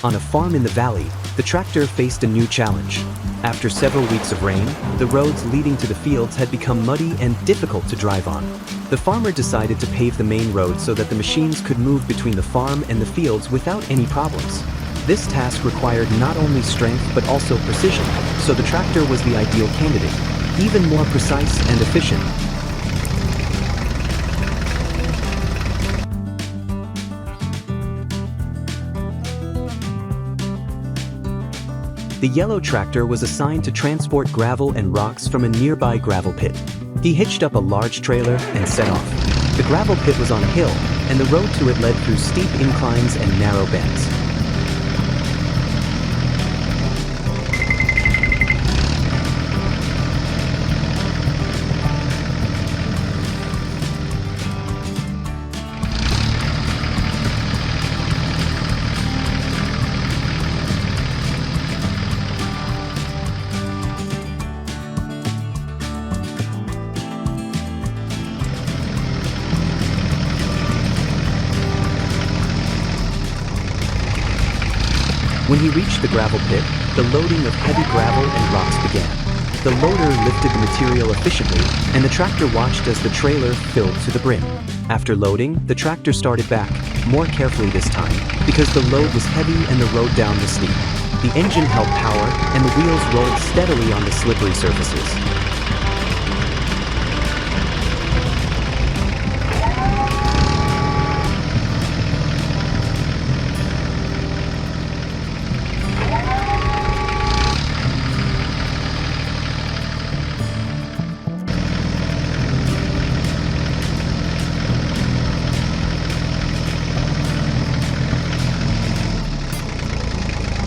On a farm in the valley, the tractor faced a new challenge. After several weeks of rain, the roads leading to the fields had become muddy and difficult to drive on. The farmer decided to pave the main road so that the machines could move between the farm and the fields without any problems. This task required not only strength but also precision, so the tractor was the ideal candidate, even more precise and efficient. The yellow tractor was assigned to transport gravel and rocks from a nearby gravel pit. He hitched up a large trailer and set off. The gravel pit was on a hill, and the road to it led through steep inclines and narrow bends. When he reached the gravel pit, the loading of heavy gravel and rocks began. The loader lifted the material efficiently, and the tractor watched as the trailer filled to the brim. After loading, the tractor started back, more carefully this time, because the load was heavy and the road down was steep. The engine held power, and the wheels rolled steadily on the slippery surfaces.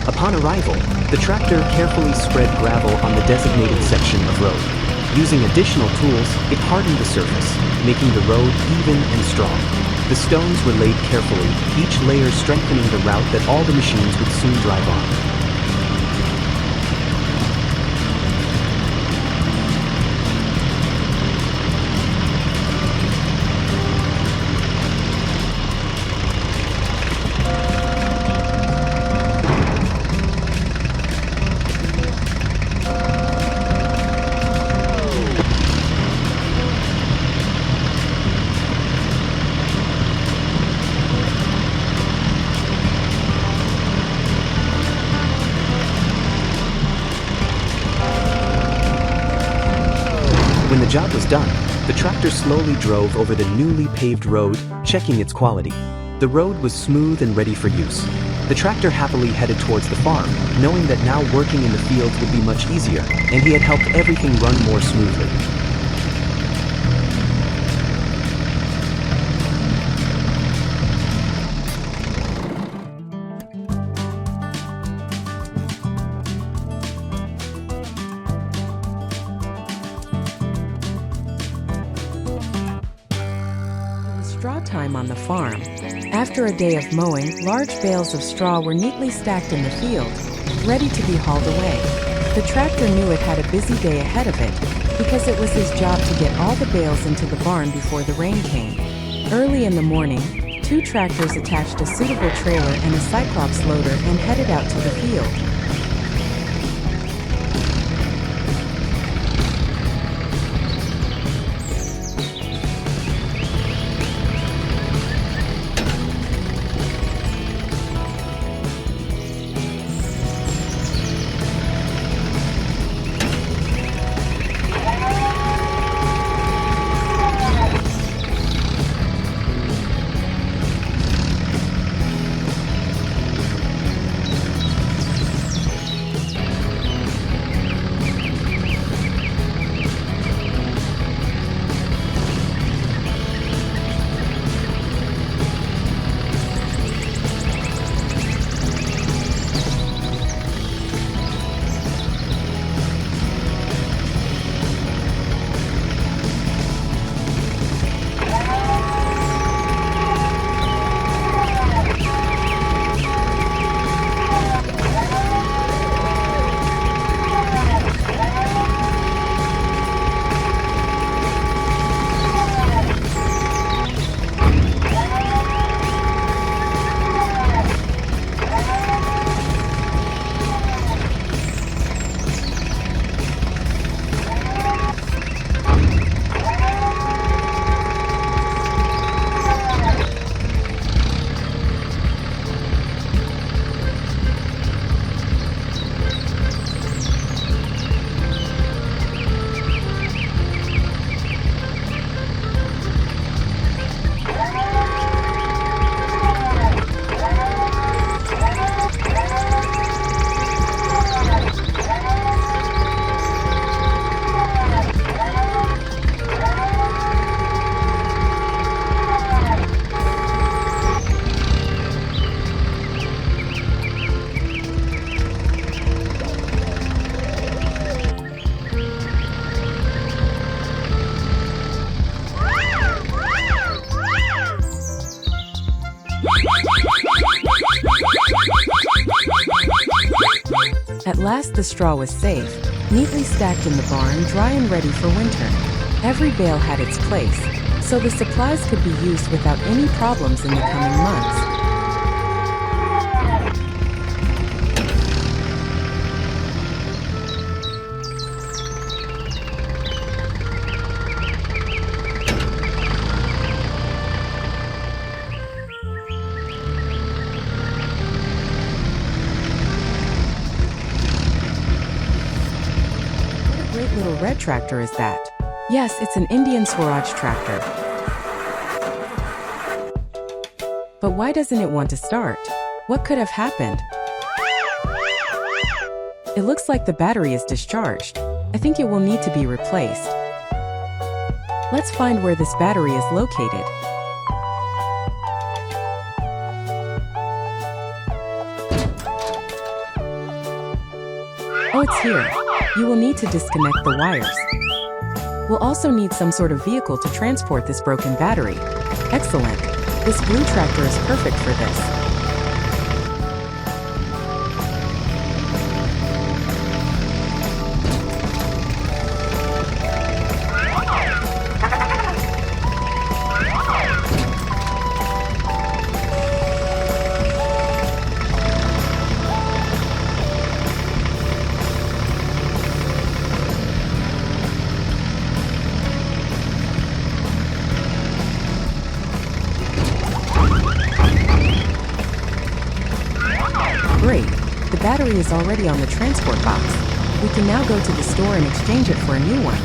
Upon arrival, the tractor carefully spread gravel on the designated section of road. Using additional tools, it hardened the surface, making the road even and strong. The stones were laid carefully, each layer strengthening the route that all the machines would soon drive on. When the job was done, the tractor slowly drove over the newly paved road, checking its quality. The road was smooth and ready for use. The tractor happily headed towards the farm, knowing that now working in the fields would be much easier, and he had helped everything run more smoothly. Straw time on the farm. After a day of mowing, large bales of straw were neatly stacked in the field, ready to be hauled away. The tractor knew it had a busy day ahead of it, because it was his job to get all the bales into the barn before the rain came. Early in the morning, 2 tractors attached a suitable trailer and a Cyclops loader and headed out to the field. At last the straw was safe, neatly stacked in the barn, dry and ready for winter. Every bale had its place, so the supplies could be used without any problems in the coming months. Great little red tractor is that? Yes, it's an Indian Swaraj tractor. But why doesn't it want to start? What could have happened? It looks like the battery is discharged. I think it will need to be replaced. Let's find where this battery is located. Oh, it's here. You will need to disconnect the wires. We'll also need some sort of vehicle to transport this broken battery. Excellent. This blue tractor is perfect for this. Great. The battery is already on the transport box. We can now go to the store and exchange it for a new one.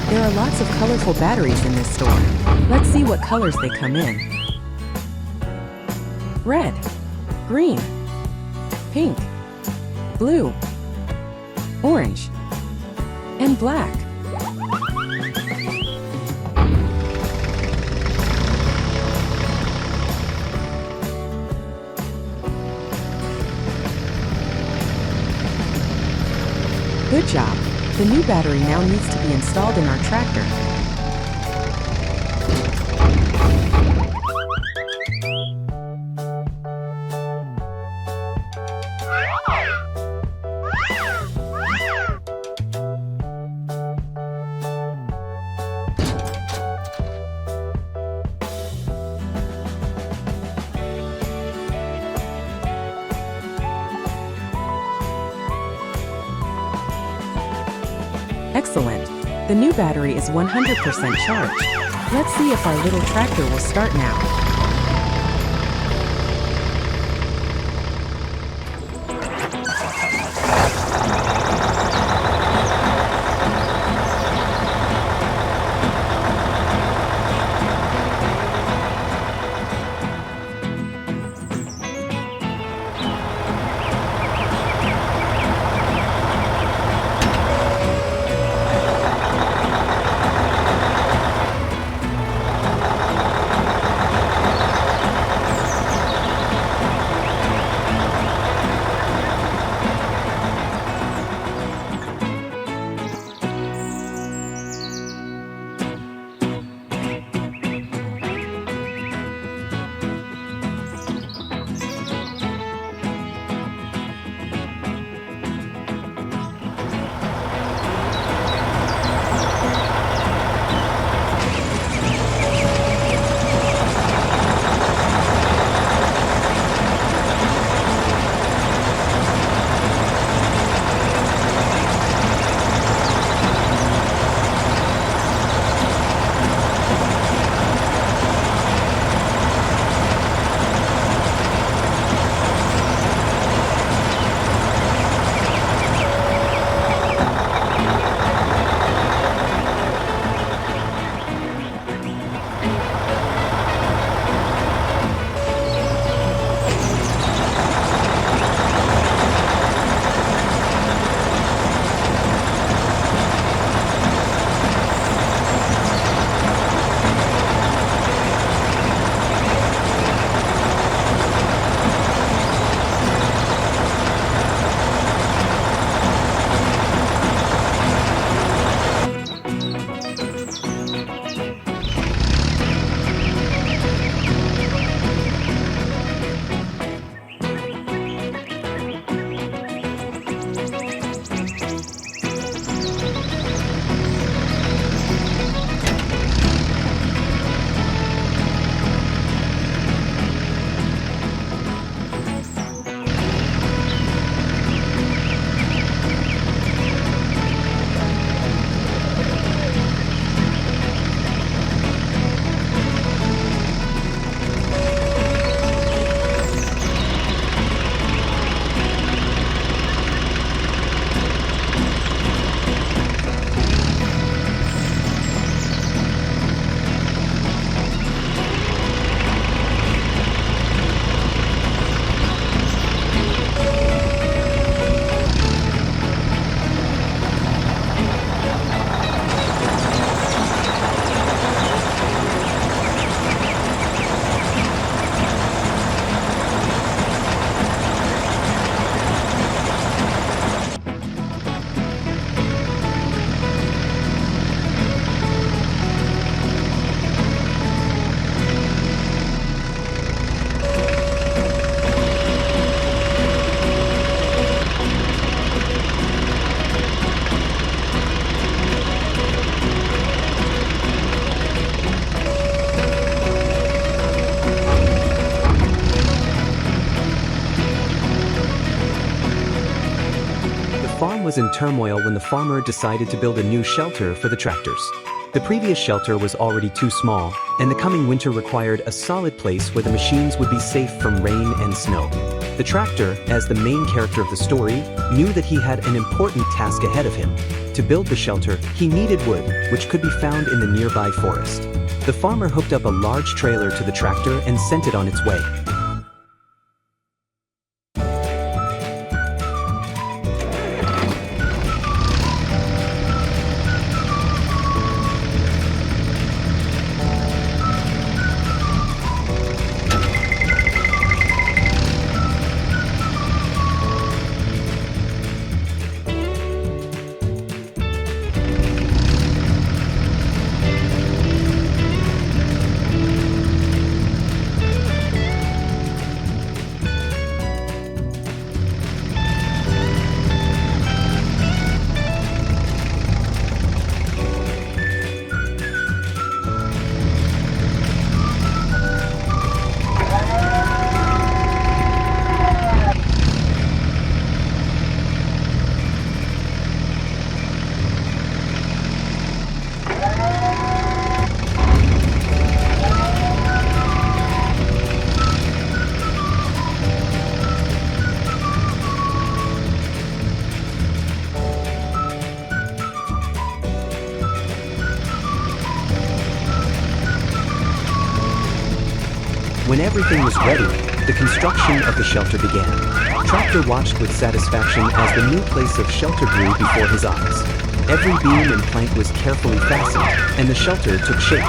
There are lots of colorful batteries in this store. Let's see what colors they come in. Red, green, pink, blue, orange, and black. Good job. The new battery now needs to be installed in our tractor. Excellent. The new battery is 100% charged. Let's see if our little tractor will start now. was in turmoil when the farmer decided to build a new shelter for the tractors. The previous shelter was already too small, and the coming winter required a solid place where the machines would be safe from rain and snow. The tractor, as the main character of the story, knew that he had an important task ahead of him. To build the shelter, he needed wood, which could be found in the nearby forest. The farmer hooked up a large trailer to the tractor and sent it on its way. When everything was ready, the construction of the shelter began. Tractor watched with satisfaction as the new place of shelter grew before his eyes. Every beam and plank was carefully fastened, and the shelter took shape.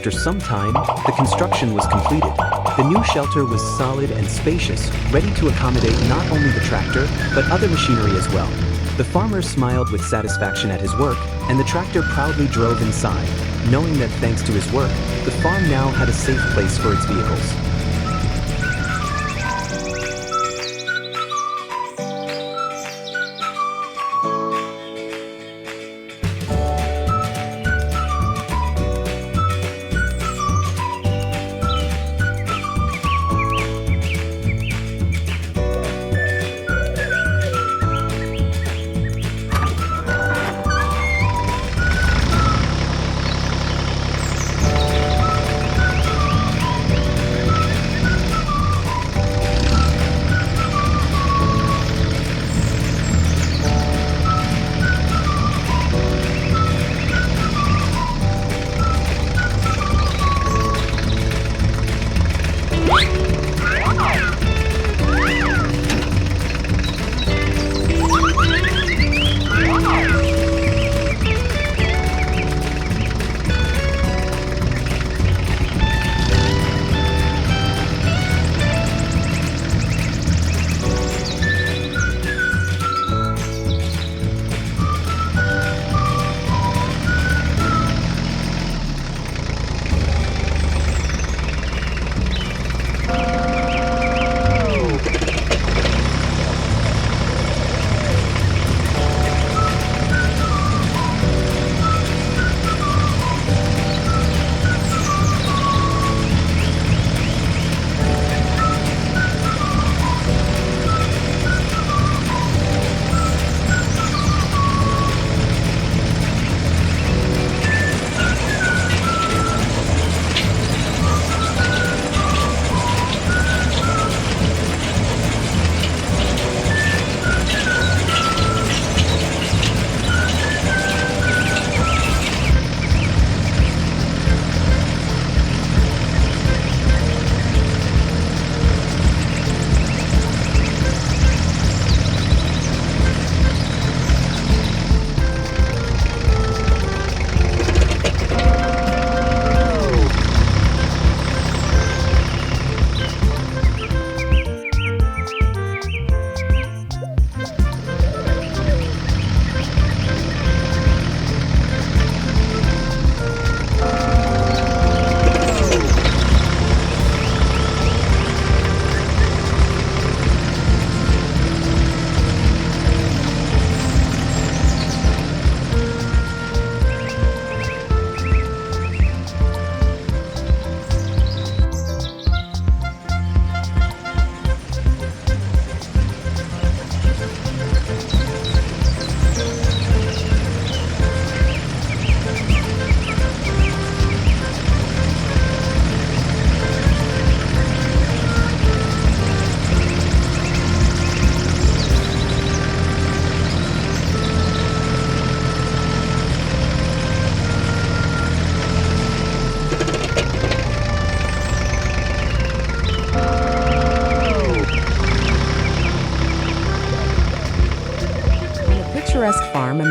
After some time, the construction was completed. The new shelter was solid and spacious, ready to accommodate not only the tractor, but other machinery as well. The farmer smiled with satisfaction at his work, and the tractor proudly drove inside, knowing that thanks to his work, the farm now had a safe place for its vehicles.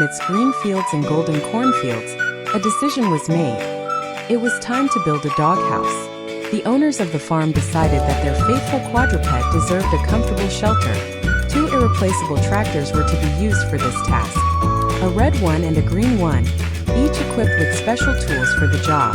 amidst green fields and golden cornfields, a decision was made. It was time to build a doghouse. The owners of the farm decided that their faithful quadruped deserved a comfortable shelter. Two irreplaceable tractors were to be used for this task. A red one and a green one, each equipped with special tools for the job.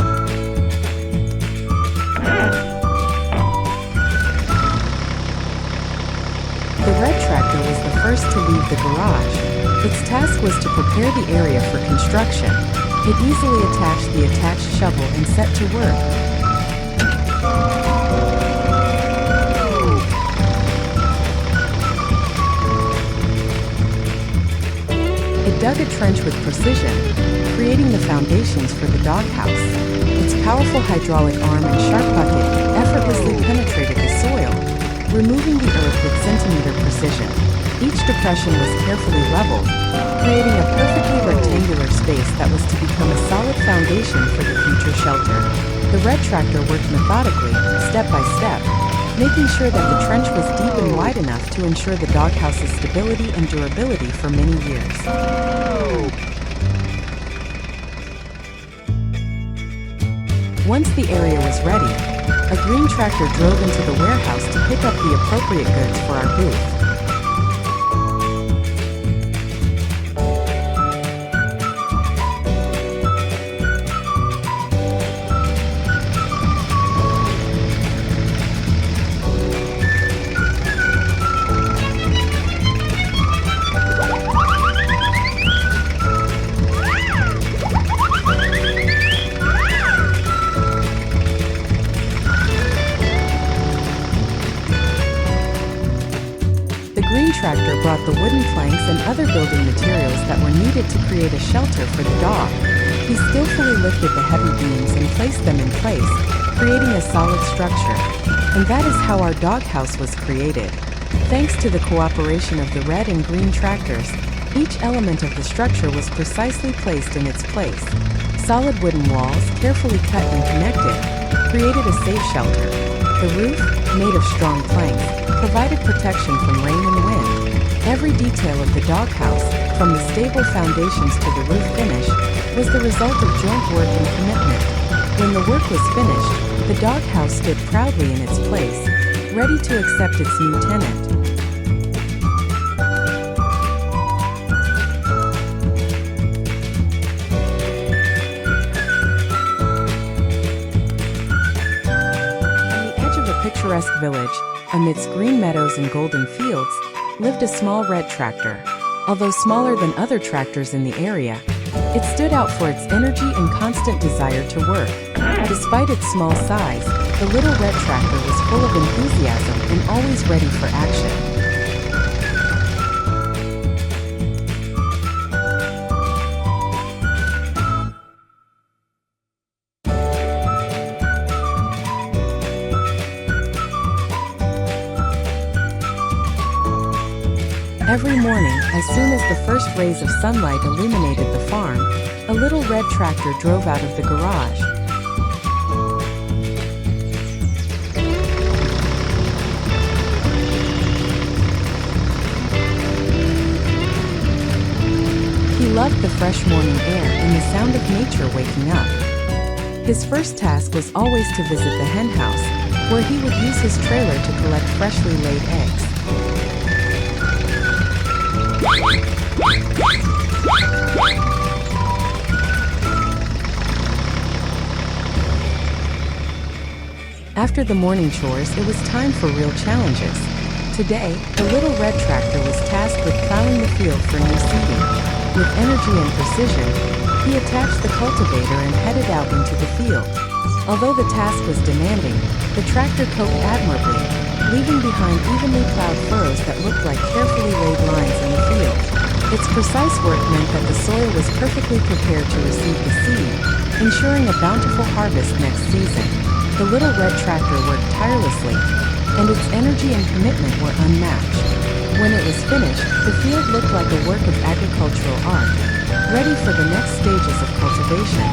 The red tractor was the first to leave the garage. Its task was to prepare the area for construction. It easily attached the attached shovel and set to work. It dug a trench with precision, creating the foundations for the doghouse. Its powerful hydraulic arm and sharp bucket effortlessly penetrated the soil, removing the earth with centimeter precision. Each depression was carefully leveled, creating a perfectly rectangular space that was to become a solid foundation for the future shelter. The red tractor worked methodically, step by step, making sure that the trench was deep and wide enough to ensure the doghouse's stability and durability for many years. Once the area was ready, a green tractor drove into the warehouse to pick up the appropriate goods for our booth. The green tractor brought the wooden planks and other building materials that were needed to create a shelter for the dog. He skillfully lifted the heavy beams and placed them in place, creating a solid structure. And that is how our doghouse was created. Thanks to the cooperation of the red and green tractors, each element of the structure was precisely placed in its place. Solid wooden walls, carefully cut and connected, created a safe shelter. The roof, made of strong planks, provided protection from rain and wind. Every detail of the doghouse, from the stable foundations to the roof finish, was the result of joint work and commitment. When the work was finished, the doghouse stood proudly in its place, ready to accept its new tenant. Picturesque village, amidst green meadows and golden fields, lived a small red tractor. Although smaller than other tractors in the area, it stood out for its energy and constant desire to work. Despite its small size, the little red tractor was full of enthusiasm and always ready for action. Every morning, as soon as the first rays of sunlight illuminated the farm, a little red tractor drove out of the garage. He loved the fresh morning air and the sound of nature waking up. His first task was always to visit the hen house, where he would use his trailer to collect freshly laid eggs. After the morning chores, it was time for real challenges. Today, the little red tractor was tasked with plowing the field for new seeding. With energy and precision, he attached the cultivator and headed out into the field. Although the task was demanding, the tractor coped admirably, leaving behind evenly plowed furrows that looked like carefully laid lines in the field. Its precise work meant that the soil was perfectly prepared to receive the seed, ensuring a bountiful harvest next season. The little red tractor worked tirelessly, and its energy and commitment were unmatched. When it was finished, the field looked like a work of agricultural art, ready for the next stages of cultivation.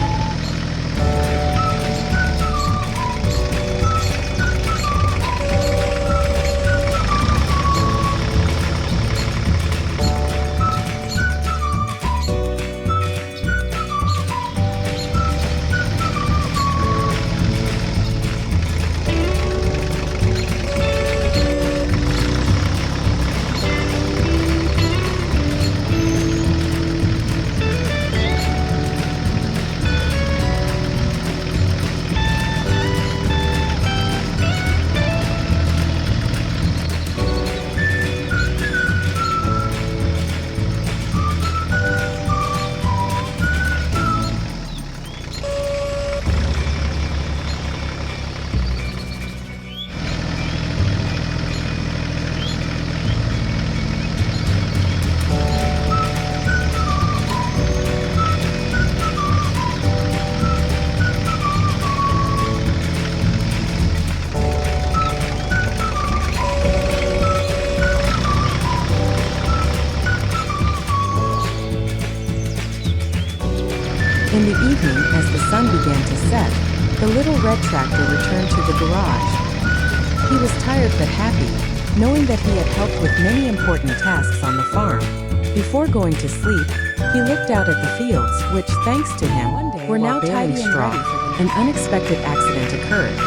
In the evening, as the sun began to set, the little red tractor returned to the garage. He was tired but happy, knowing that he had helped with many important tasks on the farm. Before going to sleep, he looked out at the fields, which, thanks to him, were now tidy and ready. An unexpected accident occurred.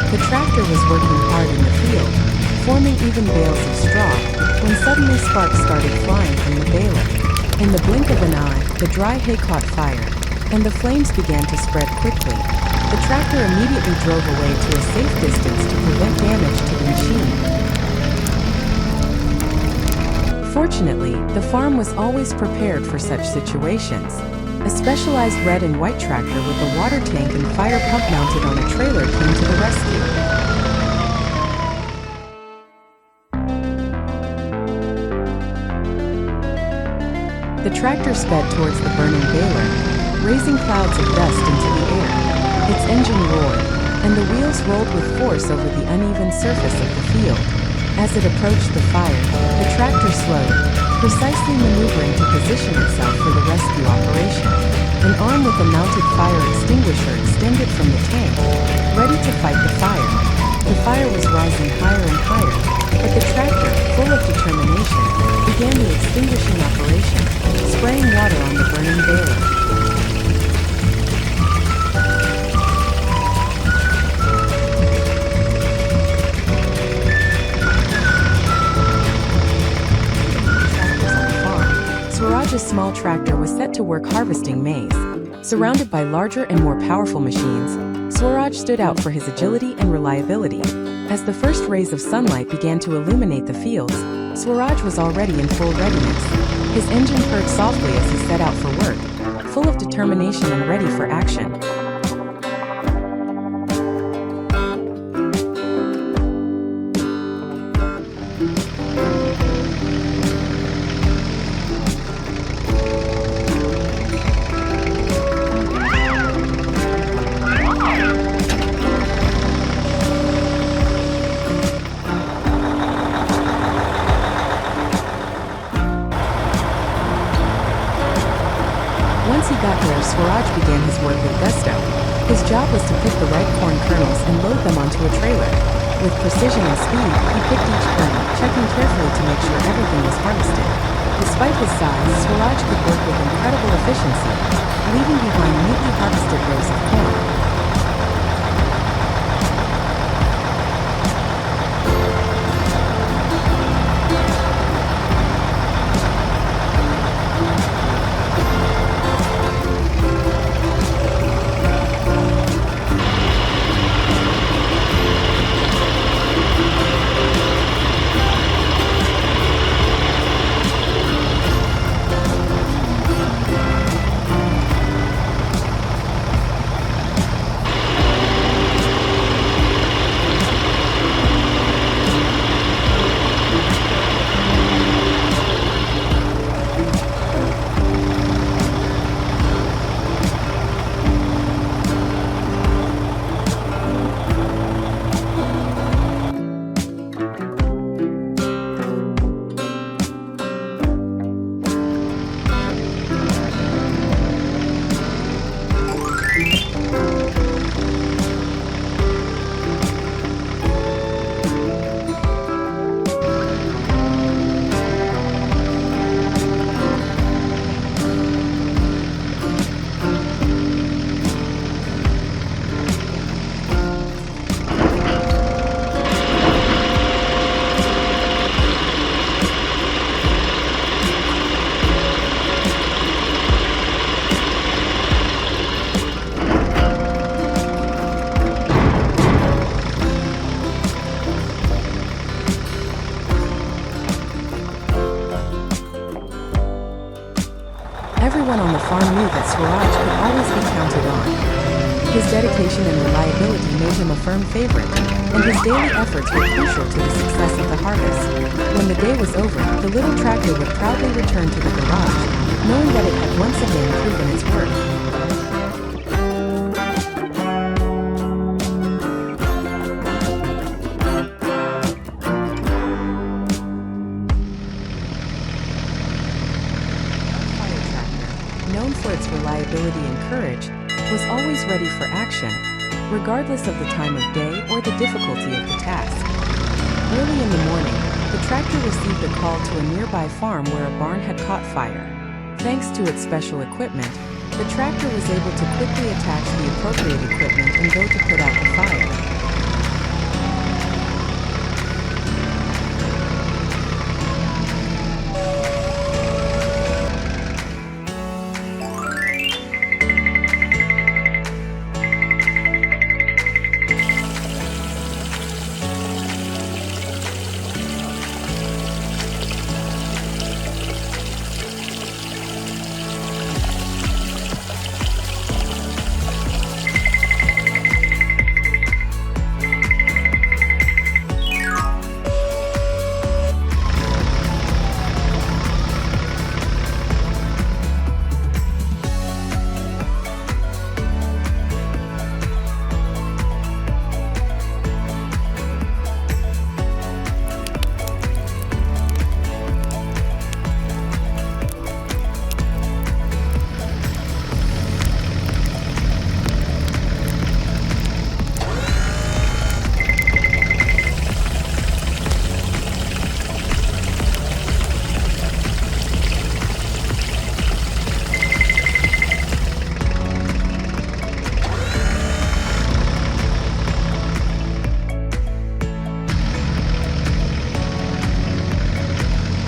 The tractor was working hard in the field, forming even bales of straw, when suddenly sparks started flying from the baler. In the blink of an eye, the dry hay caught fire, and the flames began to spread quickly. The tractor immediately drove away to a safe distance to prevent damage to the machine. Fortunately, the farm was always prepared for such situations. A specialized red and white tractor with a water tank and fire pump mounted on a trailer came to the rescue. The tractor sped towards the burning baler, raising clouds of dust into the air. Its engine roared, and the wheels rolled with force over the uneven surface of the field. As it approached the fire, the tractor slowed, precisely maneuvering to position itself for the rescue operation. An arm with a mounted fire extinguisher extended from the tank, ready to fight the fire. The fire was rising higher and higher, but the tractor, full of determination, began the extinguishing operation, spraying water on the burning baler. Swaraj's small tractor was set to work harvesting maize. Surrounded by larger and more powerful machines, Swaraj stood out for his agility and reliability. As the first rays of sunlight began to illuminate the fields, Swaraj was already in full readiness. His engine purred softly as he set out for work, full of determination and ready for action. Once he got there, Swaraj began his work with gusto. His job was to pick the right corn kernels and load them onto a trailer. With precision and speed, he picked each kernel, checking carefully to make sure everything was harvested. Despite his size, Swaraj could work with incredible efficiency, leaving behind neatly harvested rows of corn. Everyone on the farm knew that Swaraj could always be counted on. His dedication and reliability made him a firm favorite, and his daily efforts were crucial to the success of the harvest. When the day was over, the little tractor would proudly return to the garage, knowing that it had once again proven its worth. always ready for action, regardless of the time of day or the difficulty of the task. Early in the morning, the tractor received a call to a nearby farm where a barn had caught fire. Thanks to its special equipment, the tractor was able to quickly attach the appropriate equipment and go to put out the fire.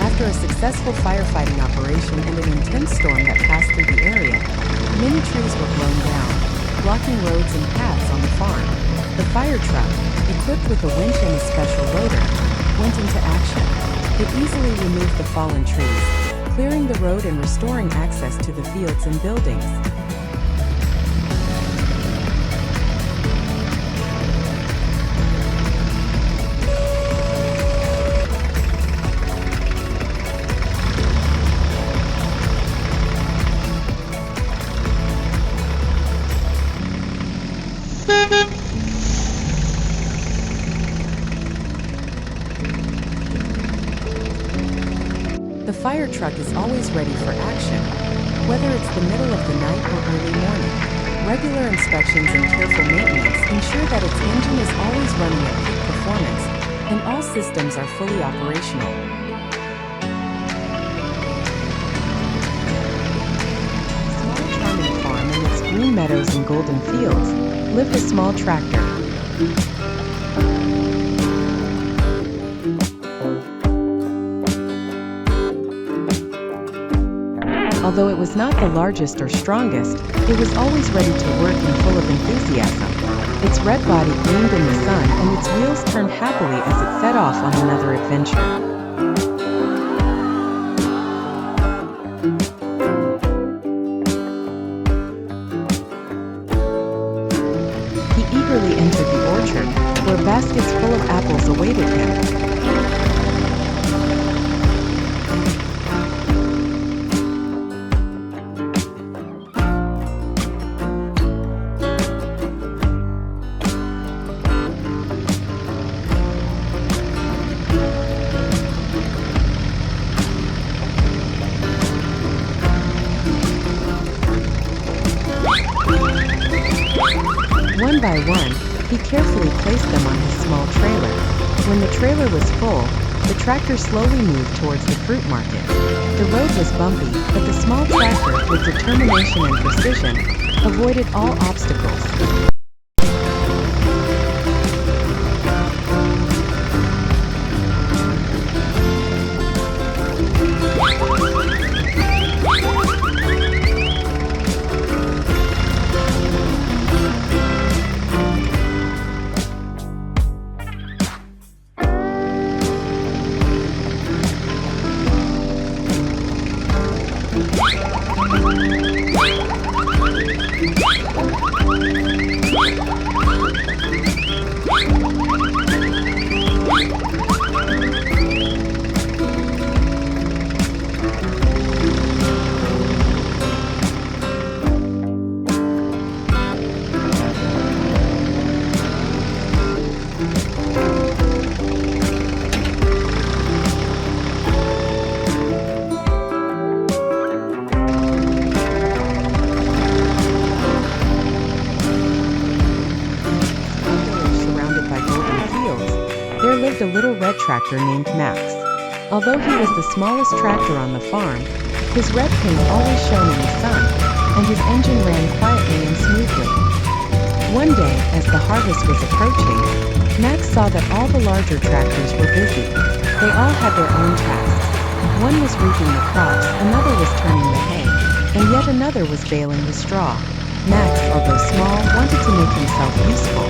After a successful firefighting operation and an intense storm that passed through the area, many trees were blown down, blocking roads and paths on the farm. The fire truck, equipped with a winch and a special loader, went into action. It easily removed the fallen trees, clearing the road and restoring access to the fields and buildings. The fire truck is always ready for action, whether it's the middle of the night or early morning. Regular inspections and careful maintenance ensure that its engine is always running at peak performance, and all systems are fully operational. Small charming farm and its green meadows and golden fields lived a small tractor. Although it was not the largest or strongest, it was always ready to work and full of enthusiasm. Its red body gleamed in the sun and its wheels turned happily as it set off on another adventure. He eagerly entered the orchard, where baskets full of apples awaited him. One by one, he carefully placed them on his small trailer. When the trailer was full, the tractor slowly moved towards the fruit market. The road was bumpy, but the small tractor, with determination and precision, avoided all obstacles. lived a little red tractor named Max. Although he was the smallest tractor on the farm, his red paint always shone in the sun, and his engine ran quietly and smoothly. One day, as the harvest was approaching, Max saw that all the larger tractors were busy. They all had their own tasks. One was reaping the crops, another was turning the hay, and yet another was baling the straw. Max, although small, wanted to make himself useful.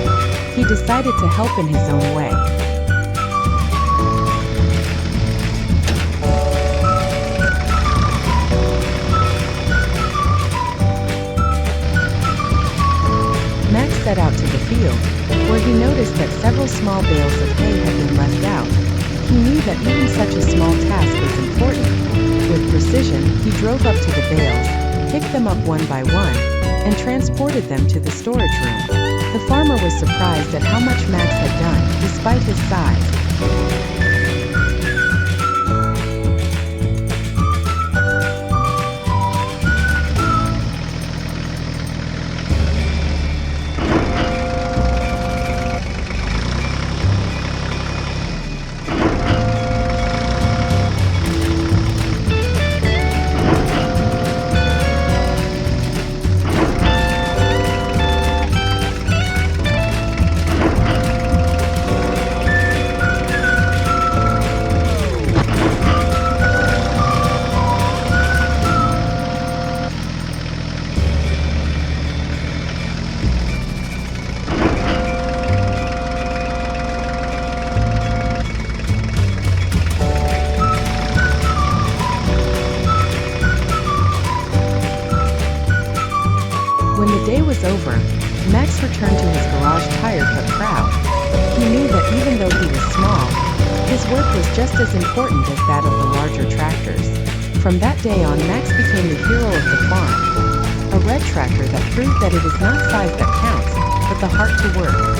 He decided to help in his own way. Max set out to the field, where he noticed that several small bales of hay had been left out. He knew that even such a small task was important. With precision, he drove up to the bales, picked them up one by one, and transported them to the storage room. The farmer was surprised at how much Max had done, despite his size. When the day was over, Max returned to his garage tired but proud. He knew that even though he was small, his work was just as important as that of the larger tractors. From that day on, Max became the hero of the farm, a red tractor that proved that it is not size that counts, but the heart to work.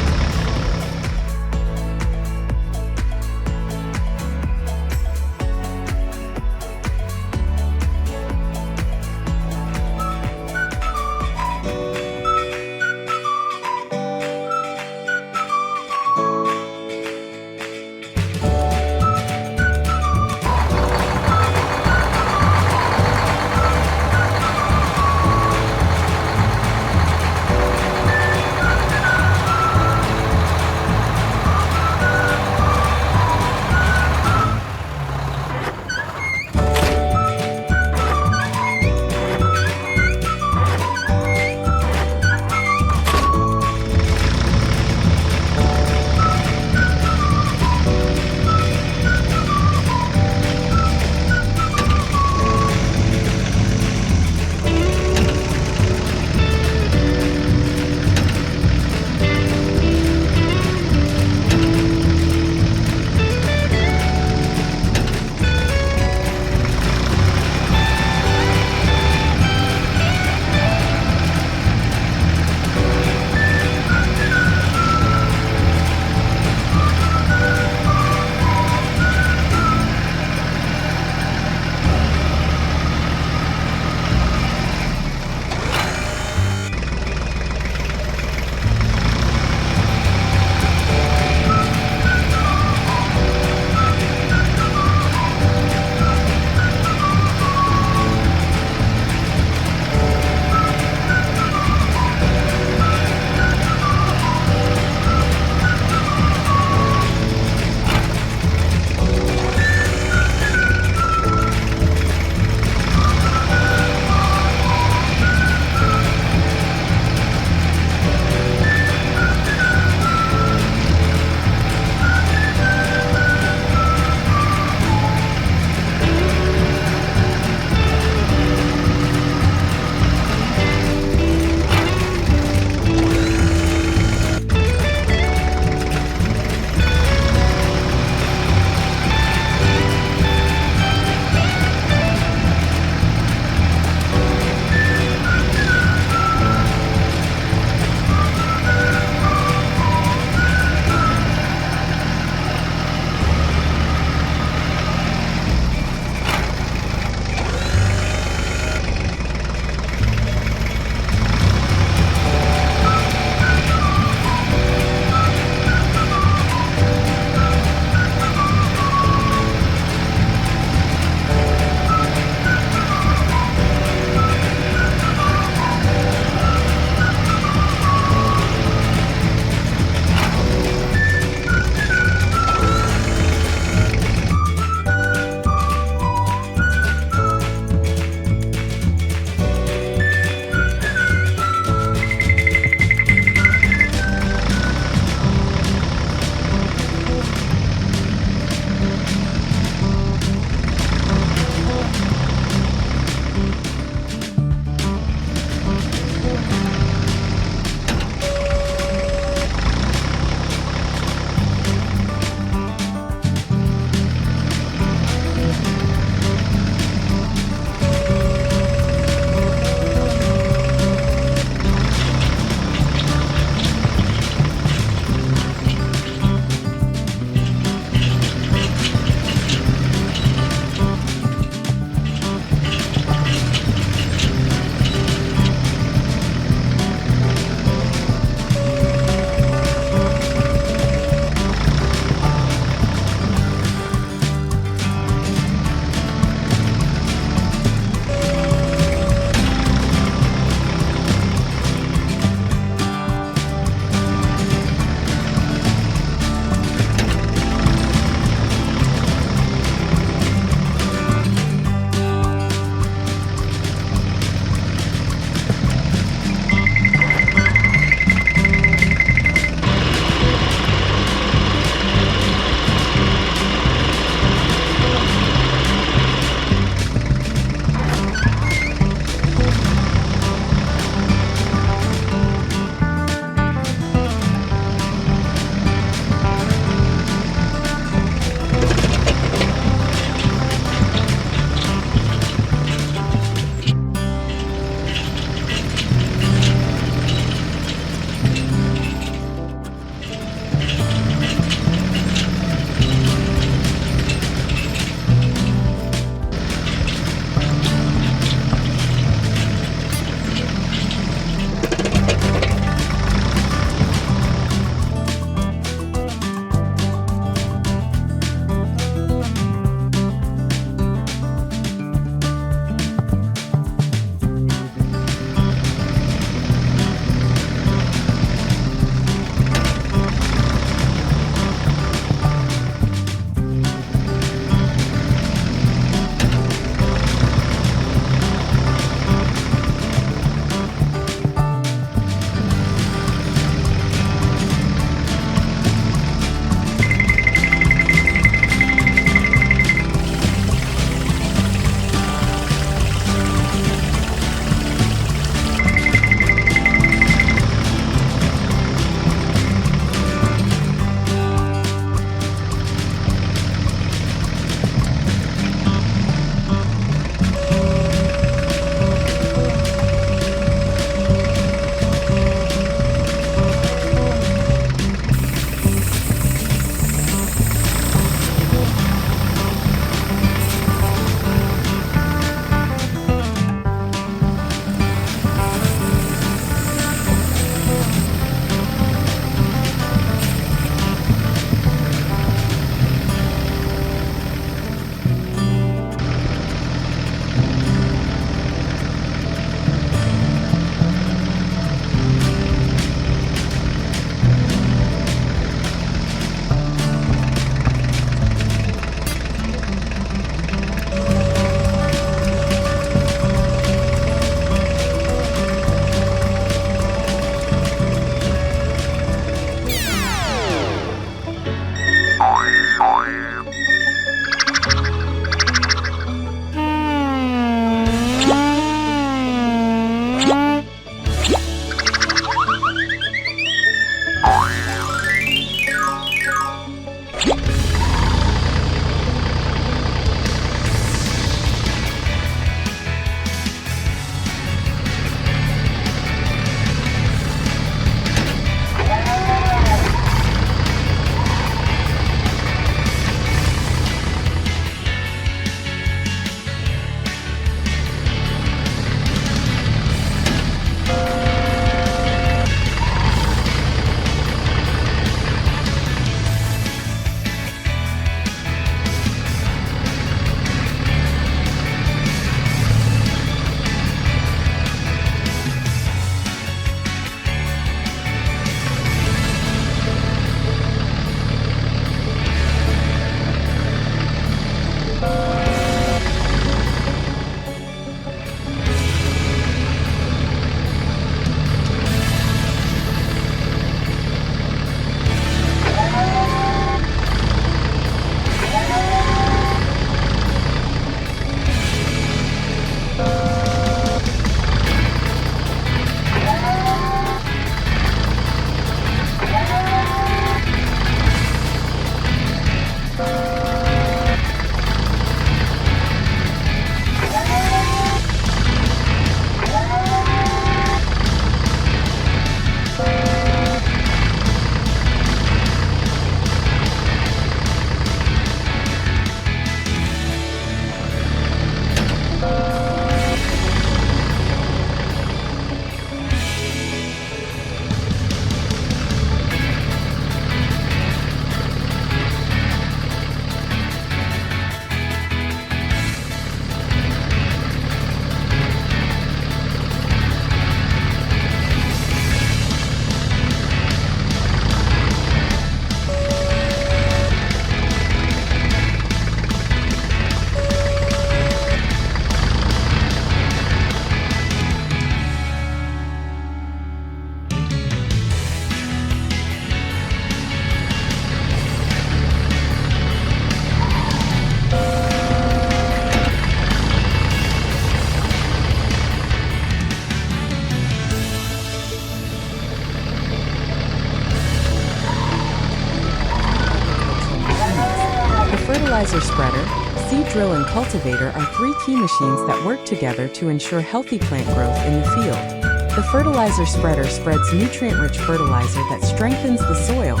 fertilizer spreader, seed drill and cultivator are three key machines that work together to ensure healthy plant growth in the field. The fertilizer spreader spreads nutrient-rich fertilizer that strengthens the soil,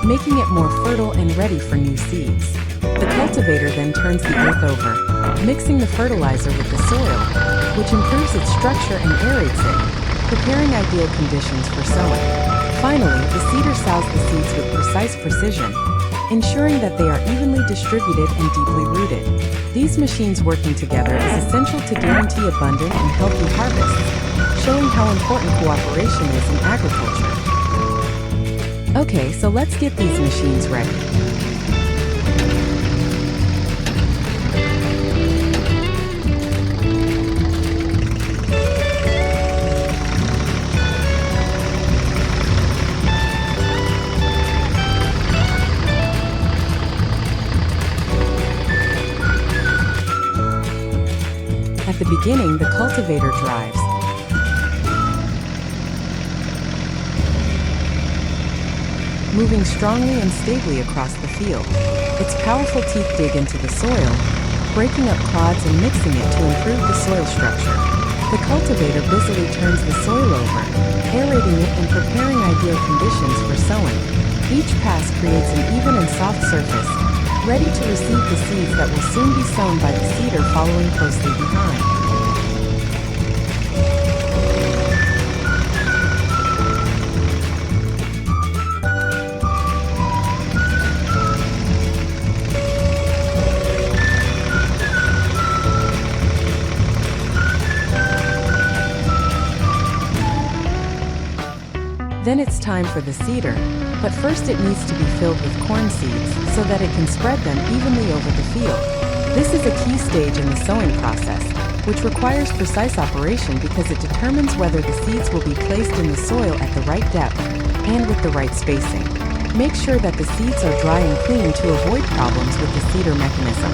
making it more fertile and ready for new seeds. The cultivator then turns the earth over, mixing the fertilizer with the soil, which improves its structure and aerates it, preparing ideal conditions for sowing. Finally, the seeder sows the seeds with precise precision, ensuring that they are evenly distributed and deeply rooted. These machines working together is essential to guarantee abundant and healthy harvests, showing how important cooperation is in agriculture. Okay, so let's get these machines ready. At the beginning, the cultivator drives, moving strongly and stably across the field. Its powerful teeth dig into the soil, breaking up clods and mixing it to improve the soil structure. The cultivator busily turns the soil over, aerating it and preparing ideal conditions for sowing. Each pass creates an even and soft surface, ready to receive the seeds that will soon be sown by the seeder following closely behind. Then it's time for the seeder, but first it needs to be filled with corn seeds so that it can spread them evenly over the field. This is a key stage in the sowing process, which requires precise operation because it determines whether the seeds will be placed in the soil at the right depth and with the right spacing. Make sure that the seeds are dry and clean to avoid problems with the seeder mechanism.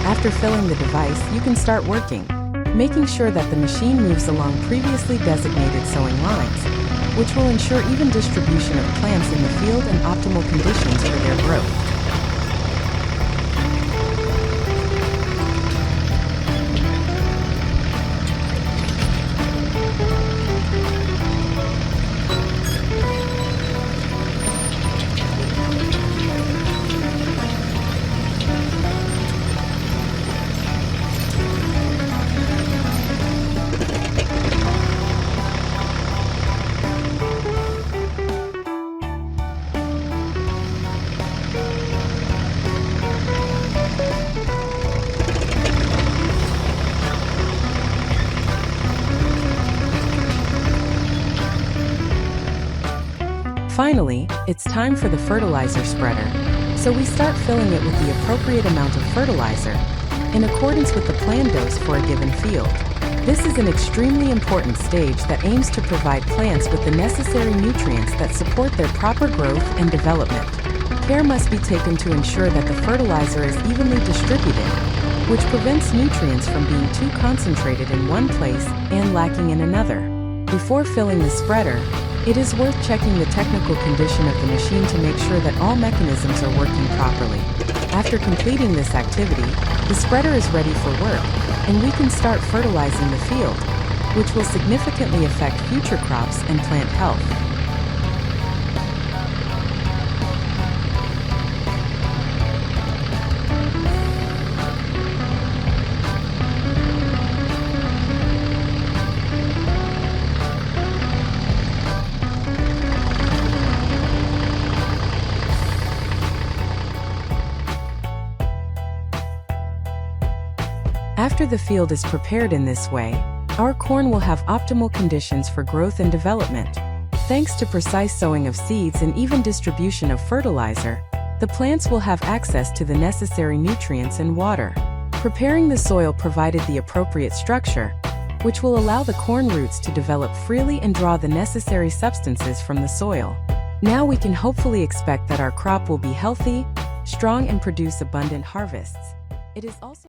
After filling the device, you can start working, making sure that the machine moves along previously designated sowing lines, which will ensure even distribution of plants in the field and optimal conditions for their growth. Finally, it's time for the fertilizer spreader, so we start filling it with the appropriate amount of fertilizer, in accordance with the planned dose for a given field. This is an extremely important stage that aims to provide plants with the necessary nutrients that support their proper growth and development. Care must be taken to ensure that the fertilizer is evenly distributed, which prevents nutrients from being too concentrated in one place and lacking in another. Before filling the spreader, it is worth checking the technical condition of the machine to make sure that all mechanisms are working properly. After completing this activity, the spreader is ready for work, and we can start fertilizing the field, which will significantly affect future crops and plant health. After the field is prepared in this way, our corn will have optimal conditions for growth and development. Thanks to precise sowing of seeds and even distribution of fertilizer, the plants will have access to the necessary nutrients and water. Preparing the soil provided the appropriate structure, which will allow the corn roots to develop freely and draw the necessary substances from the soil. Now we can hopefully expect that our crop will be healthy, strong, and produce abundant harvests. It is also